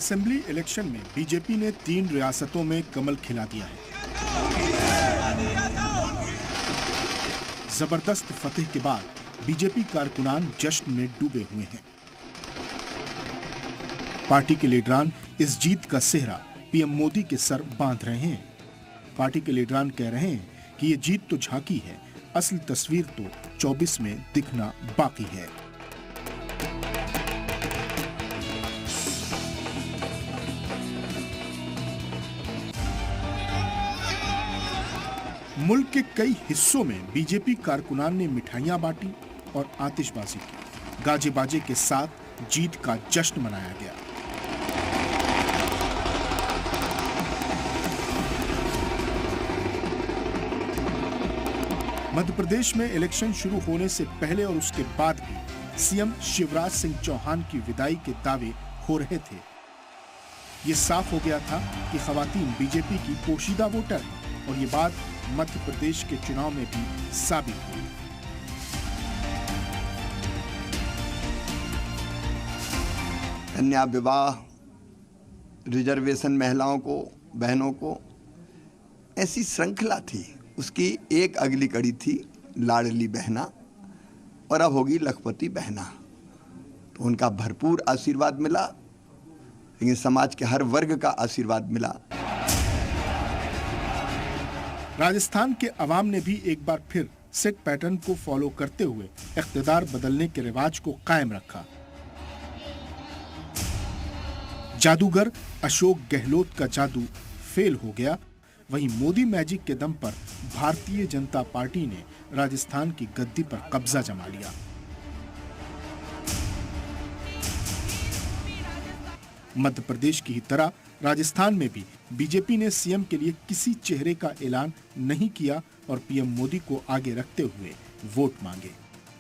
Assembly election में BJP ने 3 रियासतों में कमल खिला दिया है। जबरदस्त फतेह के बाद बीजेपी कारकुनान जश्न में डूबे हुए हैं। पार्टी के लीडरान इस जीत का सेहरा पीएम मोदी के सर बांध रहे हैं। पार्टी के लीडरान कह रहे हैं कि ये जीत तो झांकी है, असली तस्वीर तो 24 में दिखना बाकी है। मुल्क के कई हिस्सों में बीजेपी कारकुनान ने मिठाइयां बांटी और आतिशबाजी की। गाजे बाजे के साथ जीत का जश्न मनाया गया। मध्य प्रदेश में इलेक्शन शुरू होने से पहले और उसके बाद भी सीएम शिवराज सिंह चौहान की विदाई के दावे हो रहे थे। ये साफ हो गया था कि खवातीन बीजेपी की पोशीदा वोटर हैं और ये बात मध्य प्रदेश के चुनाव में भी साबित हुई। कन्या विवाह, रिजर्वेशन महिलाओं को, बहनों को, ऐसी श्रृंखला थी। उसकी एक अगली कड़ी थी लाडली बहना और अब होगी लखपति बहना। तो उनका भरपूर आशीर्वाद मिला, लेकिन समाज के हर वर्ग का आशीर्वाद मिला। राजस्थान के अवाम ने भी एक बार फिर सेट पैटर्न को फॉलो करते हुए इख्तिदार बदलने के रिवाज को कायम रखा। जादूगर अशोक गहलोत का जादू फेल हो गया। वहीं मोदी मैजिक के दम पर भारतीय जनता पार्टी ने राजस्थान की गद्दी पर कब्जा जमा लिया। मध्य प्रदेश की ही तरह राजस्थान में भी बीजेपी ने सीएम के लिए किसी चेहरे का ऐलान नहीं किया और पीएम मोदी को आगे रखते हुए वोट मांगे।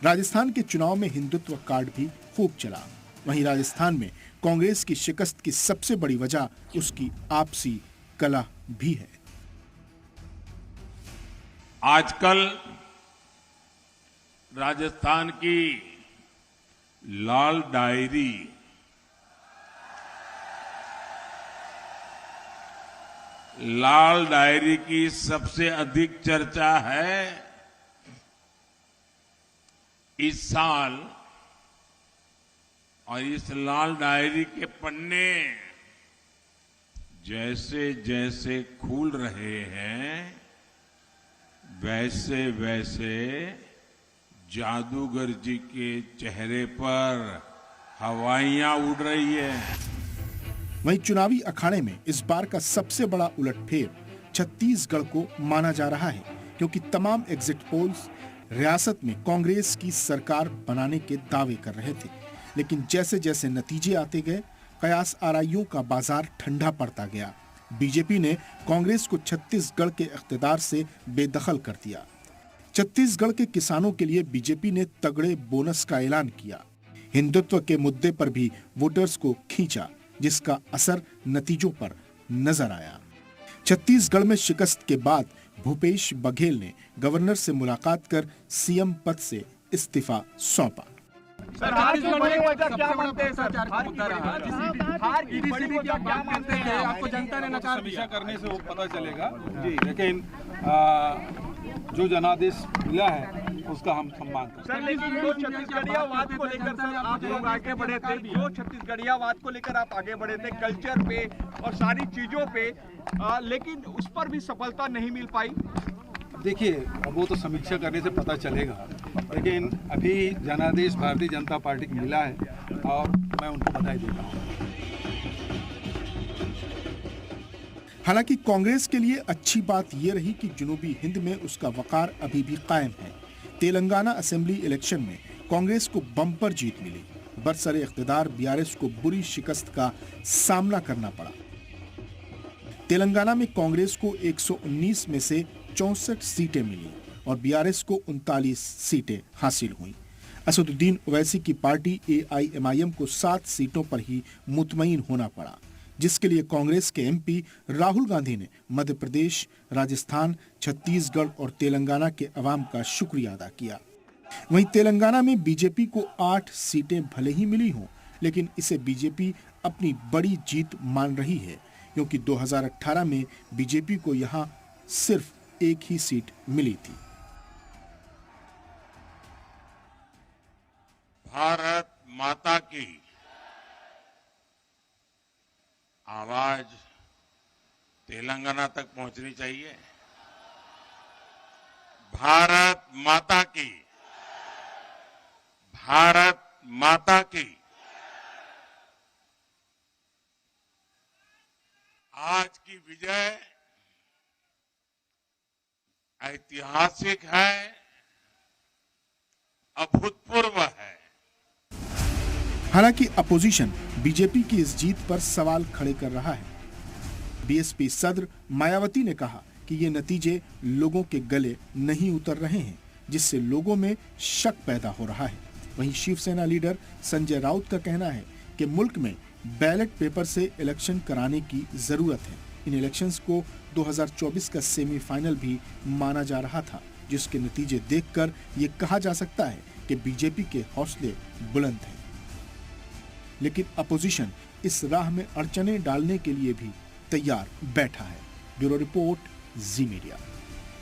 राजस्थान के चुनाव में हिंदुत्व कार्ड भी खूब चला। वहीं राजस्थान में कांग्रेस की शिकस्त की सबसे बड़ी वजह उसकी आपसी कलह भी है। आजकल राजस्थान की लाल डायरी की सबसे अधिक चर्चा है। इस साल और इस लाल डायरी के पन्ने जैसे जैसे खुल रहे हैं, वैसे वैसे जादूगर जी के चेहरे पर हवाइयां उड़ रही है। वहीं चुनावी अखाड़े में इस बार का सबसे बड़ा उलटफेर छत्तीसगढ़ को माना जा रहा है, क्योंकि तमाम एग्जिट पोल्स रियासत में कांग्रेस की सरकार बनाने के दावे कर रहे थे। लेकिन जैसे जैसे नतीजे आते गए, कयास आराइयों का बाजार ठंडा पड़ता गया। बीजेपी ने कांग्रेस को छत्तीसगढ़ के इख्तिदार से बेदखल कर दिया। छत्तीसगढ़ के किसानों के लिए बीजेपी ने तगड़े बोनस का ऐलान किया। हिंदुत्व के मुद्दे पर भी वोटर्स को खींचा, जिसका असर नतीजों पर नजर आया। छत्तीसगढ़ में शिकस्त के बाद भूपेश बघेल ने गवर्नर से मुलाकात कर सीएम पद से इस्तीफा सौंपा। सर, हार की बड़ी वजह क्या मानते हैं सर? हार की बड़ी वजह क्या मानते हैं? आपको जनता ने नकार दिया करने से वो पता चलेगा जी, लेकिन जो जनादेश मिला है उसका हम सम्मान करते हैं। सर, लेकिन जो छत्तीसगढ़ियावाद को लेकर सर आप लोग आगे बढ़े थे, जो छत्तीसगढ़ियावाद को लेकर आप आगे बढ़े थे, कल्चर पे और सारी चीजों पे, लेकिन उस पर भी सफलता नहीं मिल पाई। देखिए, वो तो समीक्षा करने से पता चलेगा, लेकिन अभी जनादेश भारतीय जनता पार्टी को मिला है और मैं उनको बधाई देता हूँ। हालांकि कांग्रेस के लिए अच्छी बात यह रही कि जनूबी हिंद में उसका वकार अभी भी कायम है। तेलंगाना असेंबली इलेक्शन में कांग्रेस को बम्पर जीत मिली। बरसरे इख्तिदार बीआरएस को बुरी शिकस्त का सामना करना पड़ा। तेलंगाना में कांग्रेस को 119 में से 64 सीटें मिली और बीआरएस को 39 सीटें हासिल हुईं। असदुद्दीन ओवैसी की पार्टी एआईएमआईएम को 7 सीटों पर ही मुतमईन होना पड़ा, जिसके लिए कांग्रेस के एमपी राहुल गांधी ने मध्य प्रदेश, राजस्थान, छत्तीसगढ़ और तेलंगाना के अवाम का शुक्रिया अदा किया। वहीं तेलंगाना में बीजेपी को 8 सीटें भले ही मिली हों, लेकिन इसे बीजेपी अपनी बड़ी जीत मान रही है, क्योंकि 2018 में बीजेपी को यहां सिर्फ एक ही सीट मिली थी। भारत माता की आवाज तेलंगाना तक पहुंचनी चाहिए। भारत माता की, भारत माता की। आज की विजय ऐतिहासिक है, अभूतपूर्व है। हालांकि अपोजिशन बीजेपी की इस जीत पर सवाल खड़े कर रहा है। बीएसपी सदर मायावती ने कहा कि ये नतीजे लोगों के गले नहीं उतर रहे हैं, जिससे लोगों में शक पैदा हो रहा है। वहीं शिवसेना लीडर संजय राउत का कहना है कि मुल्क में बैलेट पेपर से इलेक्शन कराने की जरूरत है। इन इलेक्शंस को 2024 का सेमीफाइनल भी माना जा रहा था, जिसके नतीजे देखकर ये कहा जा सकता है कि बीजेपी के हौसले बुलंद हैं। लेकिन अपोजिशन इस राह में अड़चने डालने के लिए भी तैयार बैठा है। ब्यूरो रिपोर्ट, जी मीडिया।